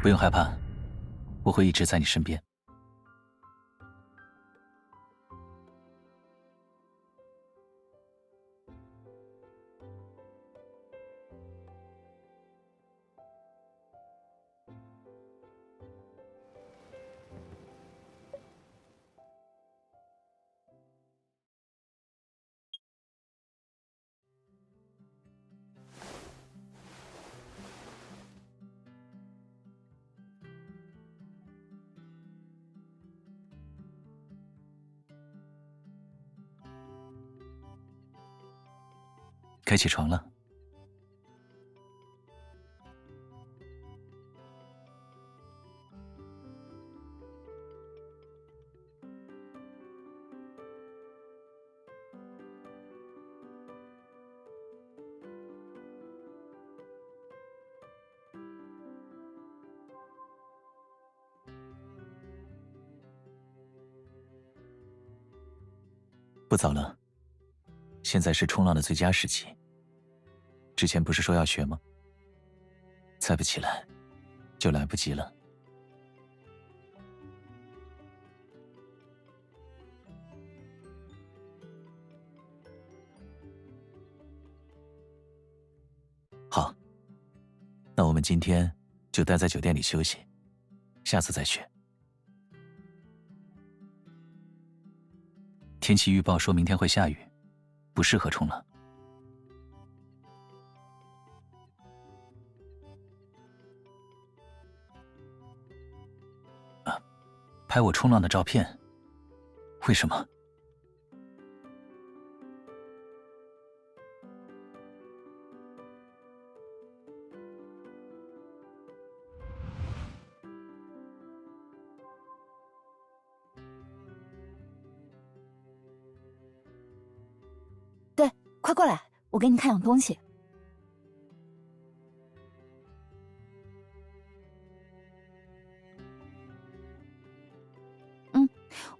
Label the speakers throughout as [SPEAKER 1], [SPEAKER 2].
[SPEAKER 1] 不用害怕，我会一直在你身边。该起床了。不早了，现在是冲浪的最佳时机。之前不是说要学吗？再不起来，就来不及了。好，那我们今天就待在酒店里休息，下次再学。天气预报说明天会下雨，不适合冲浪。拍我冲浪的照片，为什么？
[SPEAKER 2] 对，快过来，我给你看样东西。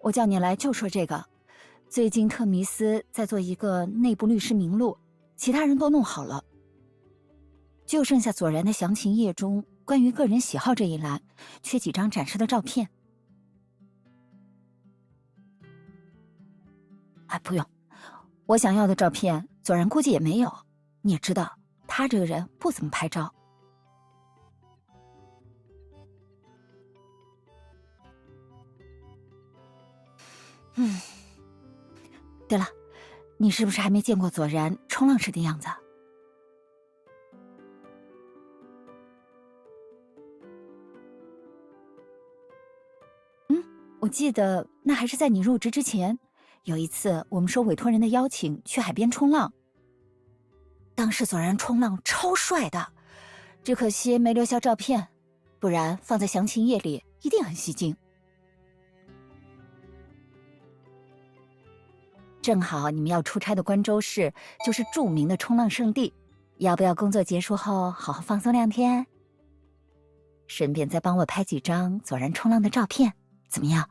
[SPEAKER 2] 我叫你来就说这个。最近特弥斯在做一个内部律师名录，其他人都弄好了，就剩下左然的详情页中关于个人喜好这一栏，缺几张展示的照片。不用，我想要的照片左然估计也没有。你也知道，他这个人不怎么拍照。对了，你是不是还没见过左然冲浪时的样子？我记得那还是在你入职之前，有一次我们受委托人的邀请去海边冲浪。当时左然冲浪超帅的，只可惜没留下照片，不然放在详情页里一定很吸睛。正好你们要出差的关州市就是著名的冲浪圣地，要不要工作结束后好好放松2天？顺便再帮我拍几张左然冲浪的照片，怎么样？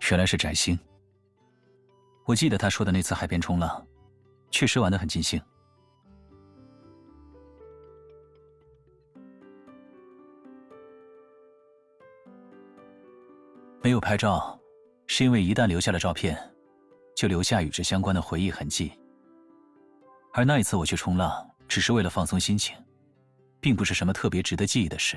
[SPEAKER 1] 原来是翟星。我记得他说的那次海边冲浪，确实玩得很尽兴。没有拍照，是因为一旦留下了照片，就留下与之相关的回忆痕迹。而那一次我去冲浪，只是为了放松心情，并不是什么特别值得记忆的事。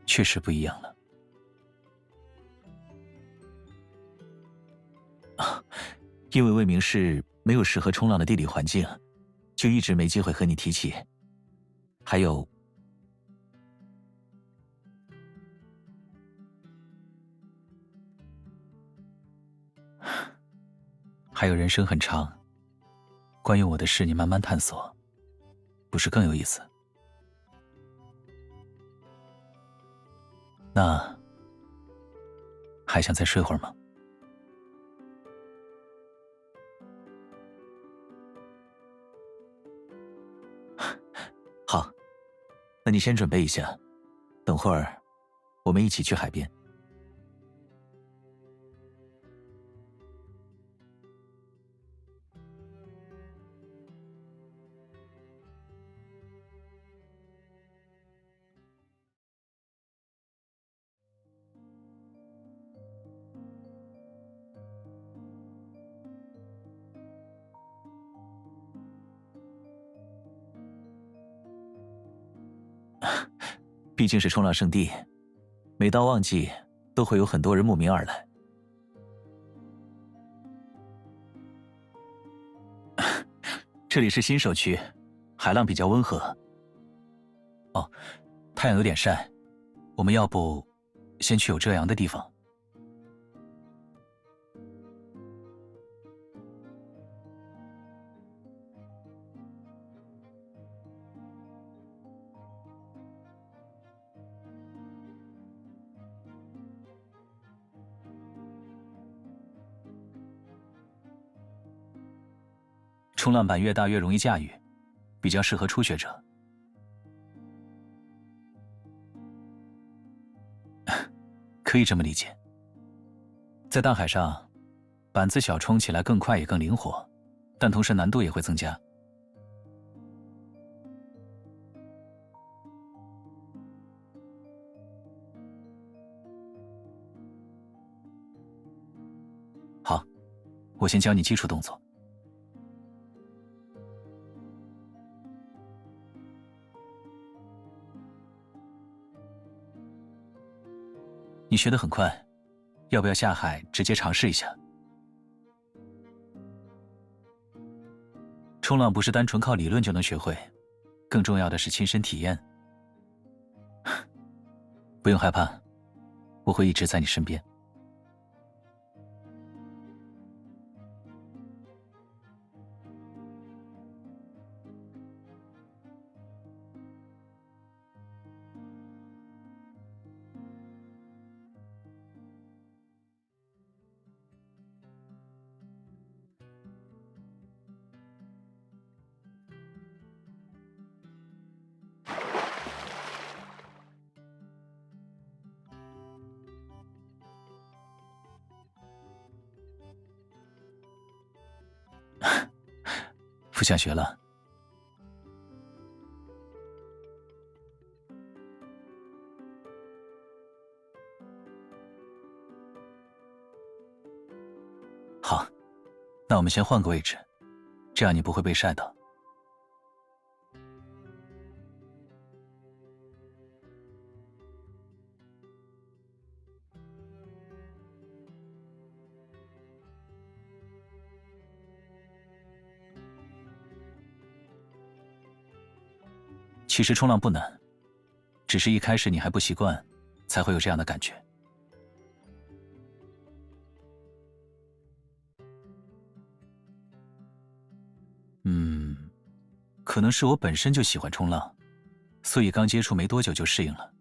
[SPEAKER 1] 确实不一样了。因为魏明市没有适合冲浪的地理环境，就一直没机会和你提起。还有，人生很长，关于我的事你慢慢探索，不是更有意思？那还想再睡会儿吗？好，那你先准备一下，等会儿我们一起去海边。毕竟是冲浪圣地，每到旺季都会有很多人慕名而来。这里是新手区，海浪比较温和。哦，太阳有点晒，我们要不先去有遮阳的地方？冲浪板越大越容易驾驭，比较适合初学者。可以这么理解。在大海上，板子小，冲起来更快也更灵活，但同时难度也会增加。好，我先教你基础动作。你学得很快，要不要下海直接尝试一下？冲浪不是单纯靠理论就能学会，更重要的是亲身体验。不用害怕，我会一直在你身边。不想学了？好，那我们先换个位置，这样你不会被晒到。其实冲浪不难，只是一开始你还不习惯，才会有这样的感觉。可能是我本身就喜欢冲浪，所以刚接触没多久就适应了。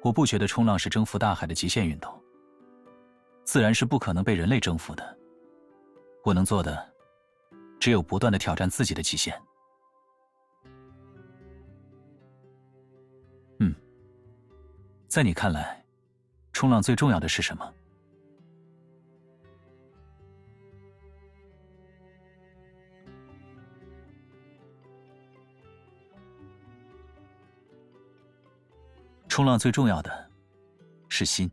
[SPEAKER 1] 我不觉得冲浪是征服大海的极限运动，自然是不可能被人类征服的。我能做的，只有不断地挑战自己的极限。在你看来，冲浪最重要的是什么？冲浪最重要的是心，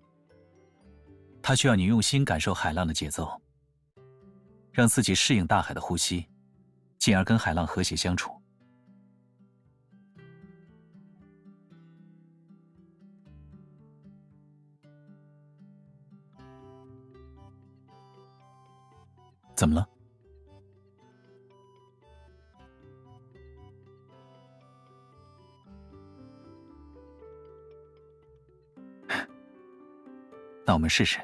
[SPEAKER 1] 它需要你用心感受海浪的节奏，让自己适应大海的呼吸，进而跟海浪和谐相处。怎么了？那我们试试。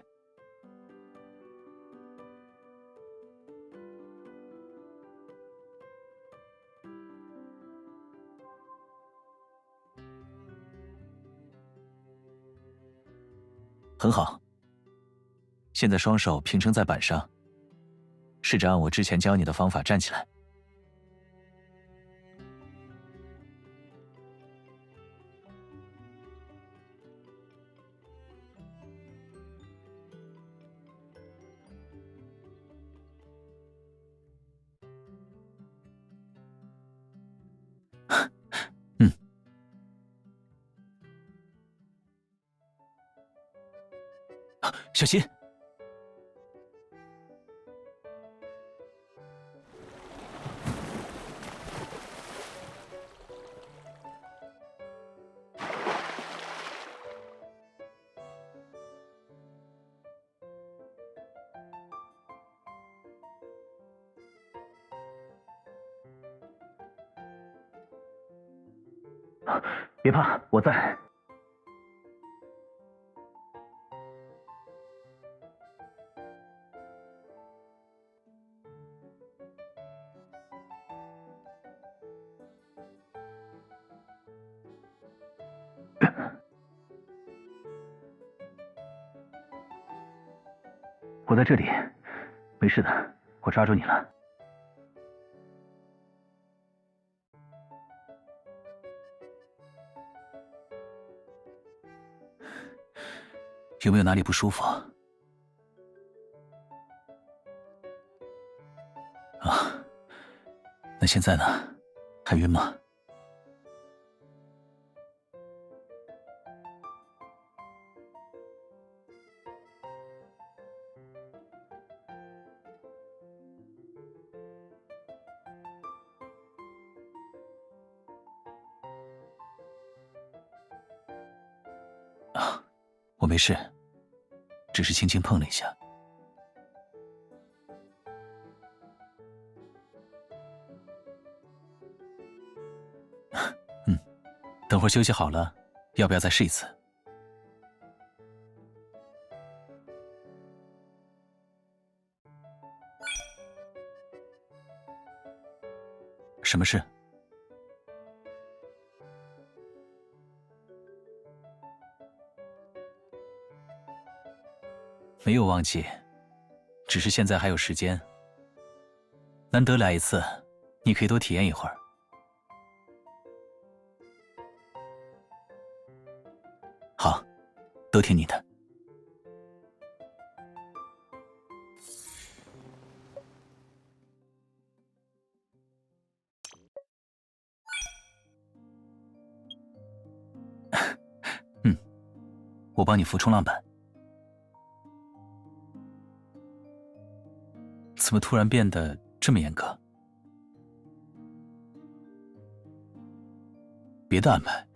[SPEAKER 1] 很好。现在双手平撑在板上，试着按我之前教你的方法站起来。嗯。小心！别怕，我在。我在这里，没事的，我抓住你了。有没有哪里不舒服？啊，那现在呢？还晕吗？啊，我没事，只是轻轻碰了一下。嗯，等会儿休息好了，要不要再试一次？什么事？没有忘记，只是现在还有时间。难得来一次，你可以多体验一会儿。好，都听你的。嗯，我帮你扶冲浪板。怎么突然变得这么严格？别的安排。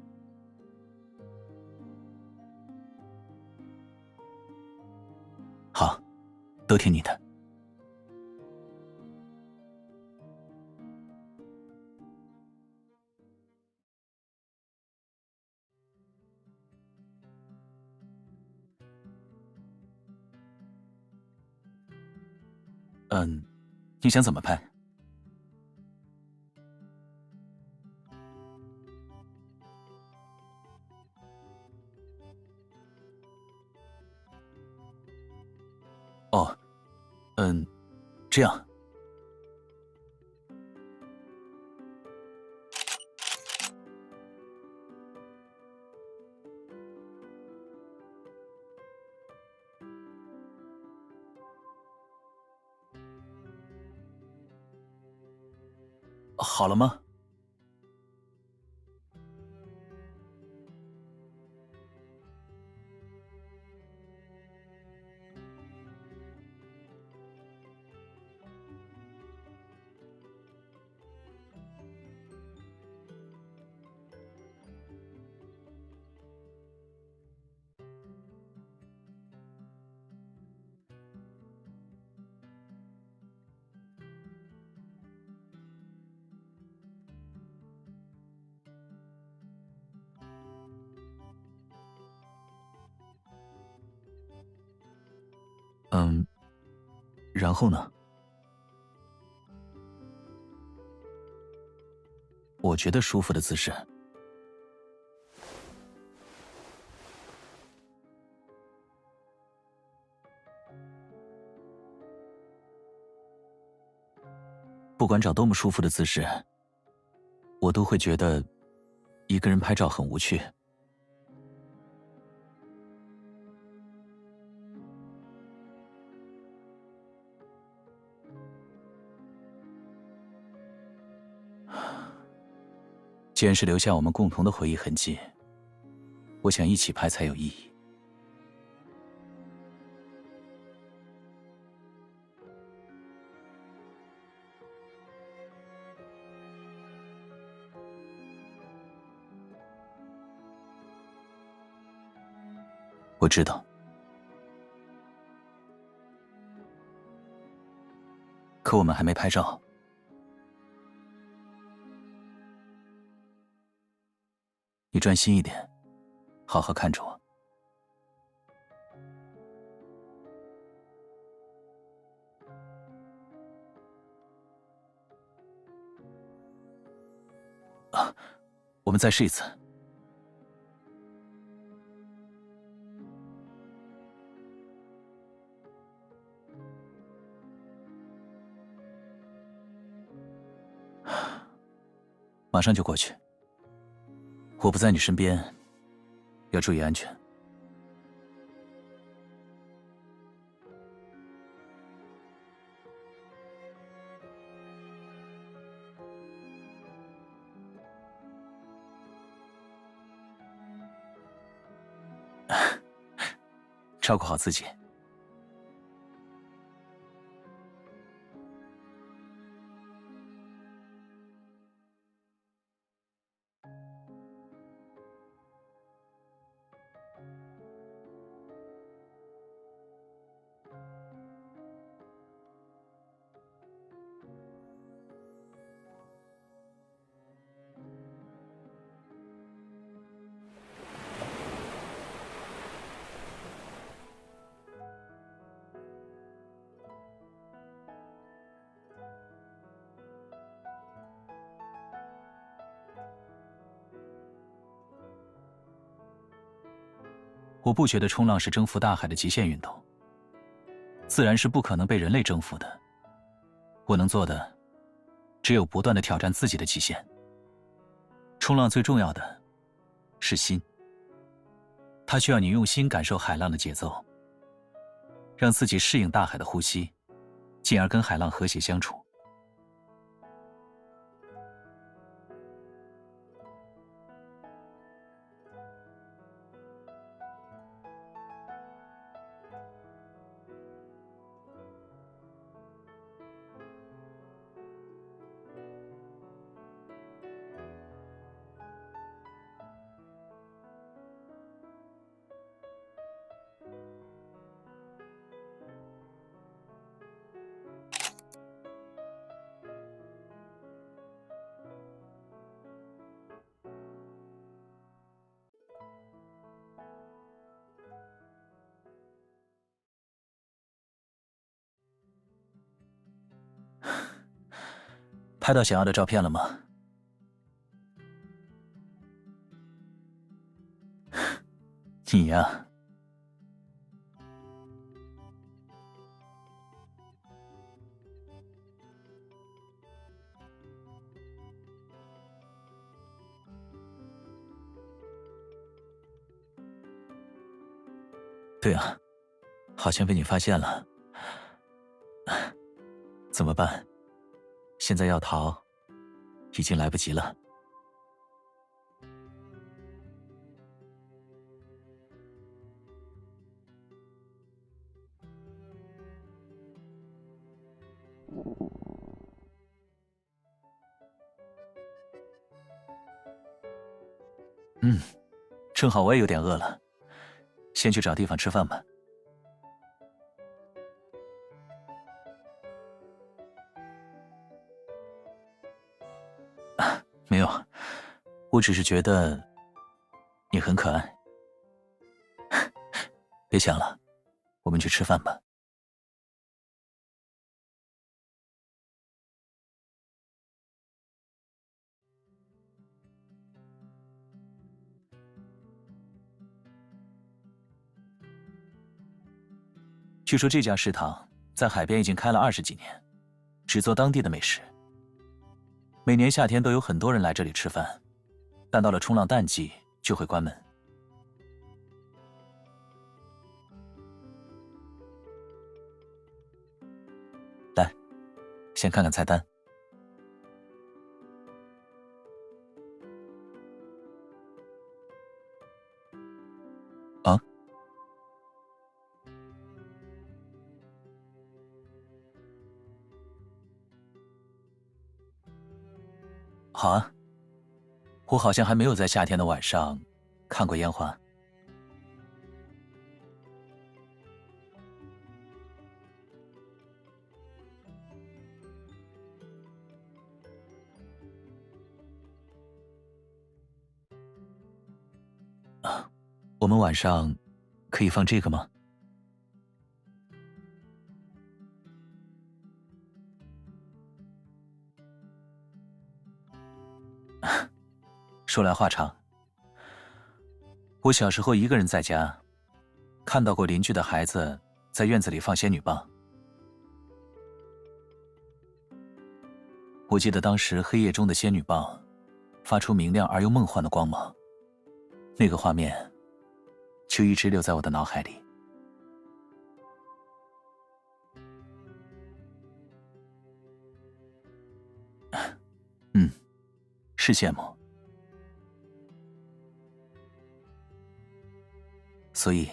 [SPEAKER 1] 好，都听你的。你想怎么拍？哦，这样。好了吗？然后呢？我觉得舒服的姿势。不管找多么舒服的姿势，我都会觉得一个人拍照很无趣。既然是留下我们共同的回忆痕迹，我想一起拍才有意义。我知道，可我们还没拍照。你专心一点，好好看着我。我们再试一次。马上就过去。我不在你身边，要注意安全。照顾好自己。我不觉得冲浪是征服大海的极限运动，自然是不可能被人类征服的。我能做的，只有不断地挑战自己的极限。冲浪最重要的是心，它需要你用心感受海浪的节奏，让自己适应大海的呼吸，进而跟海浪和谐相处。拍到想要的照片了吗？你呀，对啊，好像被你发现了。怎么办？现在要逃，已经来不及了。正好我也有点饿了，先去找地方吃饭吧。没有，我只是觉得你很可爱。别想了，我们去吃饭吧。据说这家食堂在海边已经开了20几年，只做当地的美食。每年夏天都有很多人来这里吃饭，但到了冲浪淡季就会关门。来，先看看菜单。啊？好啊，我好像还没有在夏天的晚上看过烟花。我们晚上可以放这个吗？说来话长，我小时候一个人在家，看到过邻居的孩子在院子里放仙女棒。我记得当时黑夜中的仙女棒发出明亮而又梦幻的光芒，那个画面就一直留在我的脑海里。是羡慕。所以，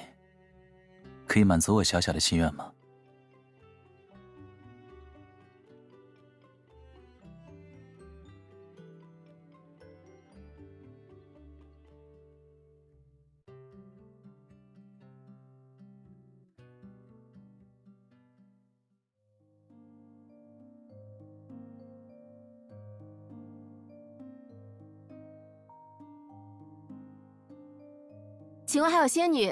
[SPEAKER 1] 可以满足我小小的心愿吗？
[SPEAKER 3] 请问还有仙女？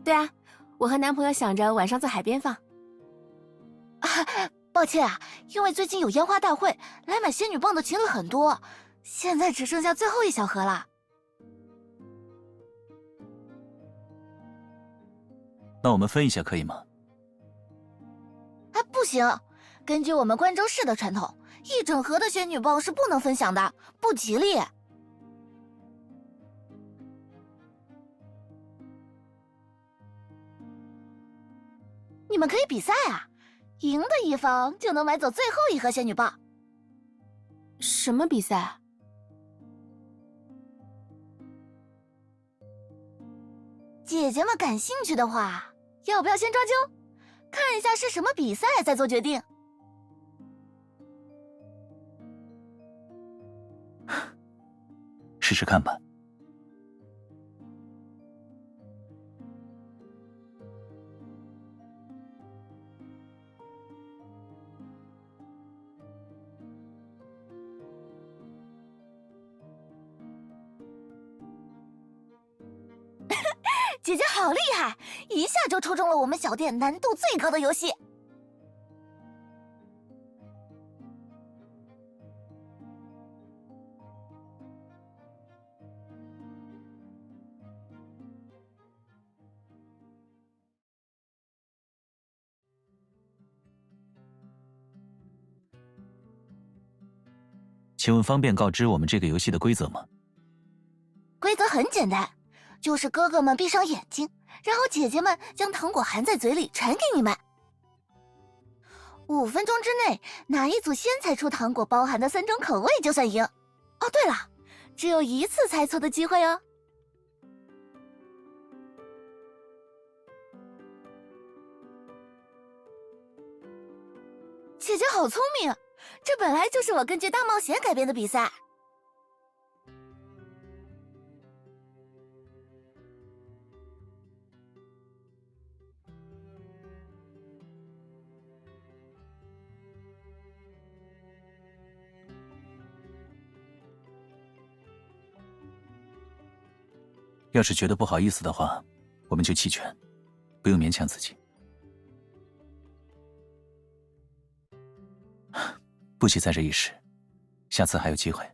[SPEAKER 3] 对啊，我和男朋友想着晚上在海边放。
[SPEAKER 4] 抱歉啊，因为最近有烟花大会，来买仙女棒的情侣很多，现在只剩下最后一小盒了。
[SPEAKER 1] 那我们分一下可以吗？
[SPEAKER 4] 不行，根据我们关州市的传统，一整盒的仙女棒是不能分享的，不吉利。你们可以比赛啊，赢的一方就能买走最后一盒仙女棒。
[SPEAKER 3] 什么比赛？
[SPEAKER 4] 姐姐们感兴趣的话，要不要先抓阄，看一下是什么比赛再做决定？
[SPEAKER 1] 试试看吧。
[SPEAKER 4] 姐姐好厉害，一下就抽中了我们小店难度最高的游戏。
[SPEAKER 1] 请问方便告知我们这个游戏的规则吗？
[SPEAKER 4] 规则很简单，就是哥哥们闭上眼睛，然后姐姐们将糖果含在嘴里传给你们。5分钟之内，哪一组先猜出糖果包含的3种口味就算赢。哦，对了，只有1次猜错的机会哦。姐姐好聪明，这本来就是我根据大冒险改编的比赛。
[SPEAKER 1] 要是觉得不好意思的话，我们就弃权，不用勉强自己。不惜在这一时，下次还有机会。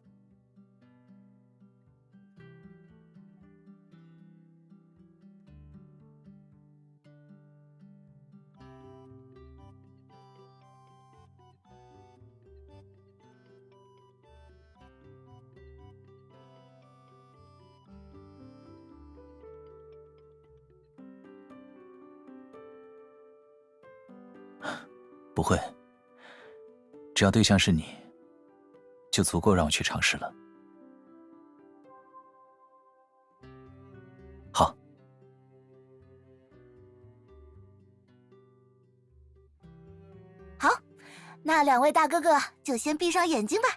[SPEAKER 1] 不会，只要对象是你，就足够让我去尝试了。好。
[SPEAKER 4] 好，那2位大哥哥就先闭上眼睛吧。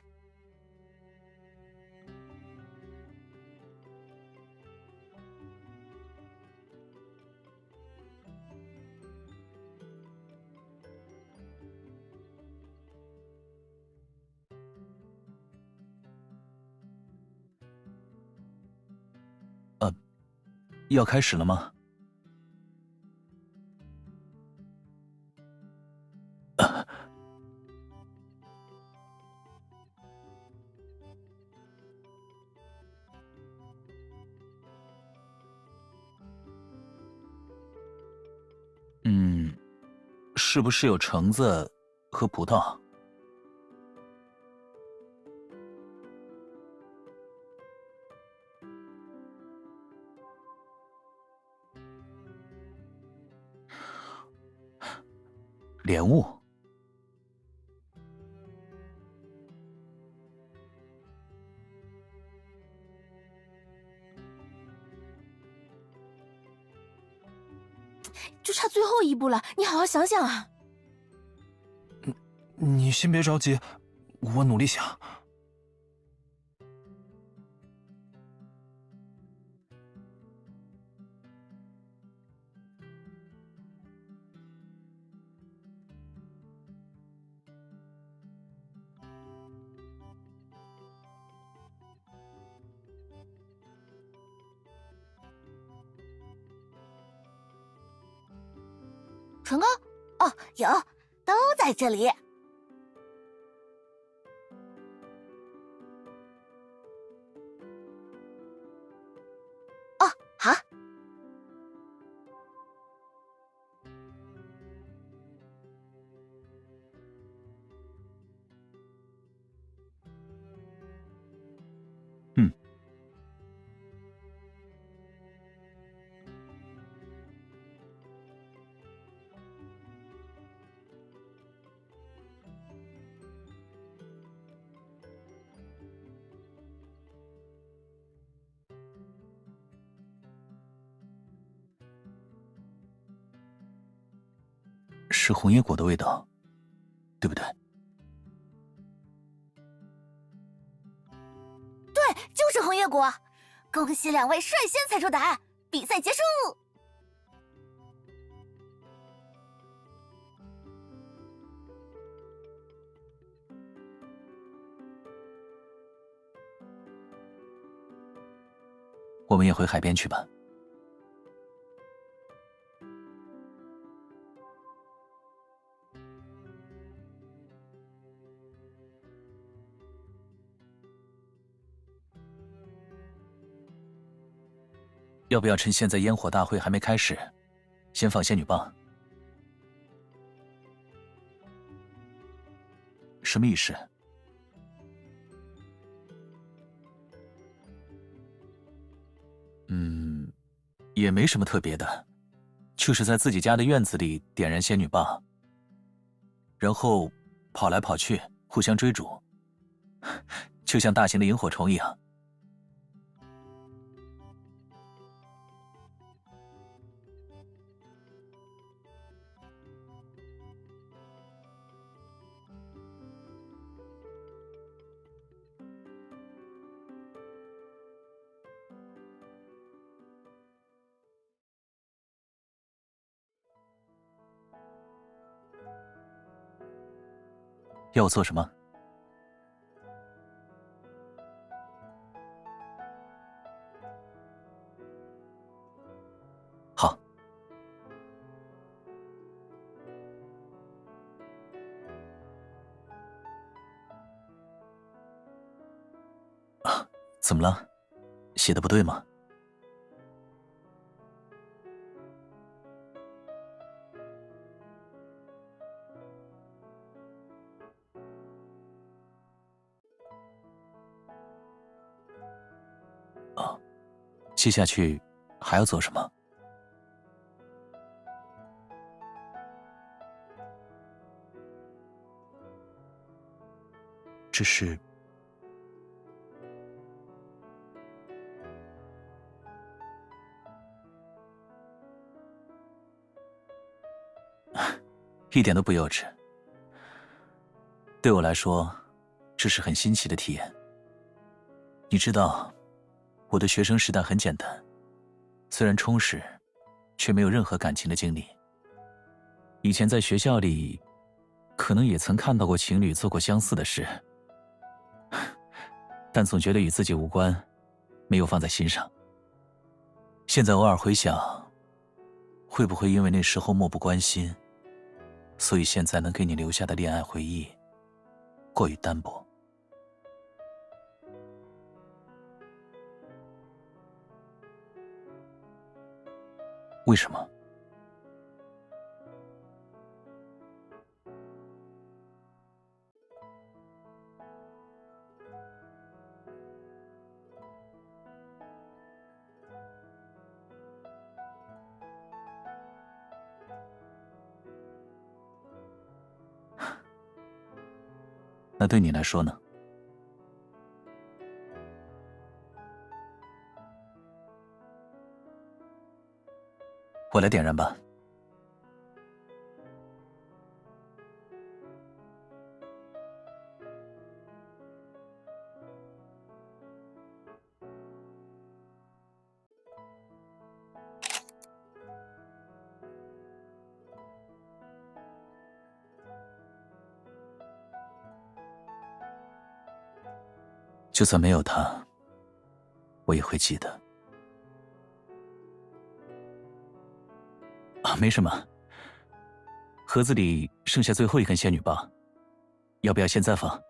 [SPEAKER 1] 要开始了吗？是不是有橙子和葡萄？莲雾。
[SPEAKER 3] 就差最后一步了，你好好想想啊。
[SPEAKER 5] 你先别着急，我努力想。
[SPEAKER 4] 唇膏？哦，有，都在这里。哦，好。
[SPEAKER 1] 是红叶果的味道，对不对？
[SPEAKER 4] 对，就是红叶果。恭喜2位率先猜出答案，比赛结束。
[SPEAKER 1] 我们也回海边去吧。要不要趁现在烟火大会还没开始，先放仙女棒？什么仪式？也没什么特别的，就是在自己家的院子里点燃仙女棒，然后跑来跑去，互相追逐，就像大型的萤火虫一样。要我做什么？好。怎么了？写的不对吗？接下去还要做什么？
[SPEAKER 5] 只是……
[SPEAKER 1] 一点都不幼稚。对我来说，这是很新奇的体验。你知道，我的学生时代很简单，虽然充实，却没有任何感情的经历。以前在学校里，可能也曾看到过情侣做过相似的事，但总觉得与自己无关，没有放在心上。现在偶尔回想，会不会因为那时候漠不关心，所以现在能给你留下的恋爱回忆过于单薄？为什么？那对你来说呢？我来点燃吧。就算没有他，我也会记得。啊，没什么。盒子里剩下最后一根仙女棒，要不要现在放？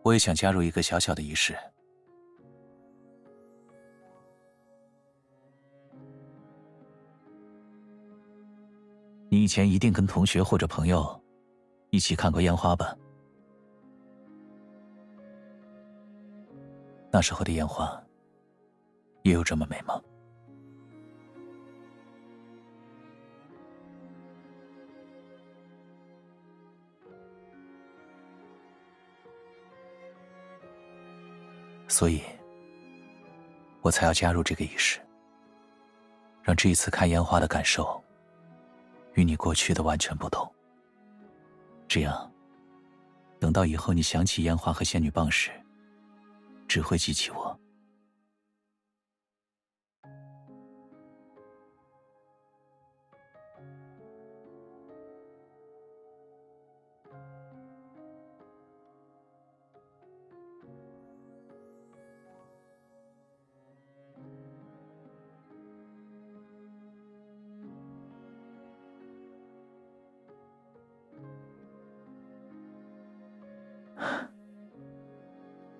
[SPEAKER 1] 我也想加入一个小小的仪式。你以前一定跟同学或者朋友一起看过烟花吧？那时候的烟花也有这么美吗？所以，我才要加入这个仪式，让这一次看烟花的感受与你过去的完全不同。这样，等到以后你想起烟花和仙女棒时，只会记起我。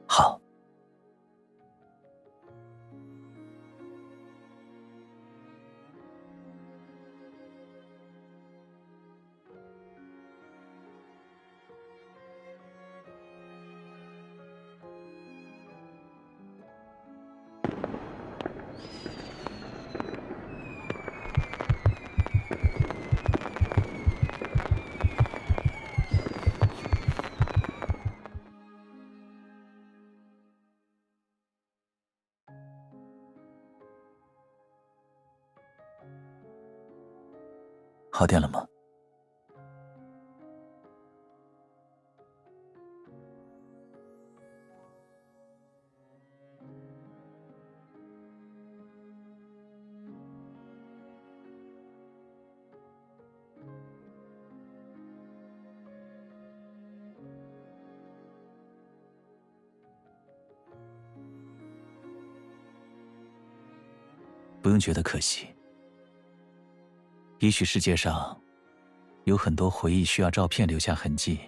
[SPEAKER 1] 好。好点了吗？不用觉得可惜。也许世界上有很多回忆需要照片留下痕迹，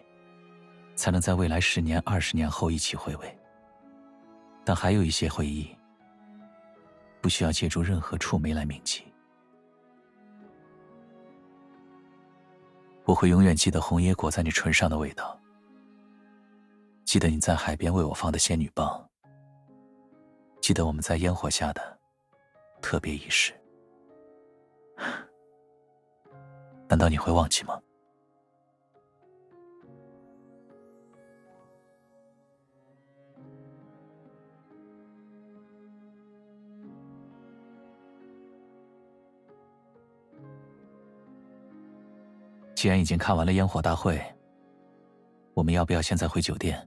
[SPEAKER 1] 才能在未来10年、20年后一起回味。但还有一些回忆，不需要借助任何触媒来铭记。我会永远记得红椰果在你唇上的味道，记得你在海边为我放的仙女棒，记得我们在烟火下的特别仪式。难道你会忘记吗？既然已经看完了烟火大会，我们要不要现在回酒店？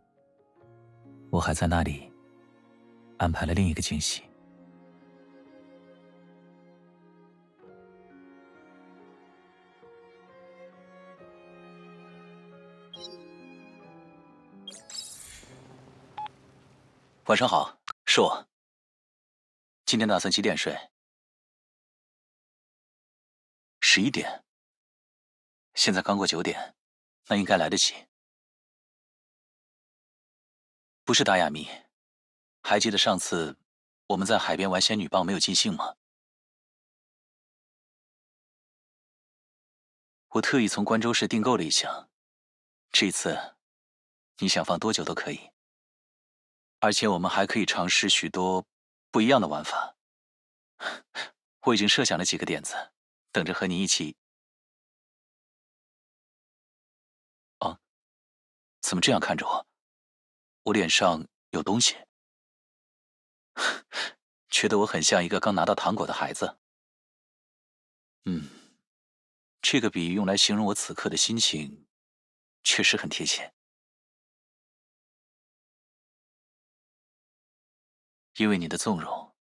[SPEAKER 1] 我还在那里安排了另一个惊喜。晚上好，是我。今天打算几点睡？11点。现在刚过9点，那应该来得及。不是达雅咪，还记得上次我们在海边玩仙女棒没有尽兴吗？我特意从关州市订购了一箱，这次你想放多久都可以。而且我们还可以尝试许多不一样的玩法。我已经设想了几个点子，等着和你一起。啊，怎么这样看着我？我脸上有东西？觉得我很像一个刚拿到糖果的孩子。这个比喻用来形容我此刻的心情，确实很贴切。因为你的纵容，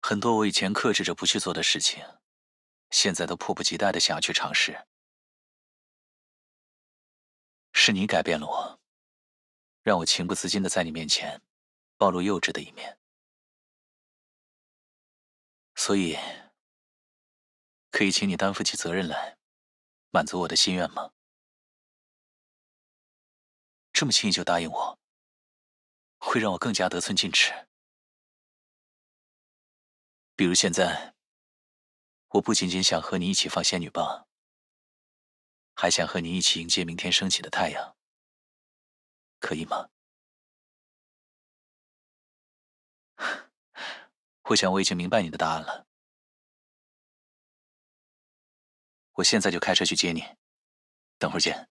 [SPEAKER 1] 很多我以前克制着不去做的事情，现在都迫不及待地想要去尝试。是你改变了我，让我情不自禁地在你面前暴露幼稚的一面。所以，可以请你担负起责任来，满足我的心愿吗？这么轻易就答应我，会让我更加得寸进尺。比如现在，我不仅仅想和你一起放仙女棒，还想和你一起迎接明天升起的太阳，可以吗？我想我已经明白你的答案了。我现在就开车去接你，等会儿见。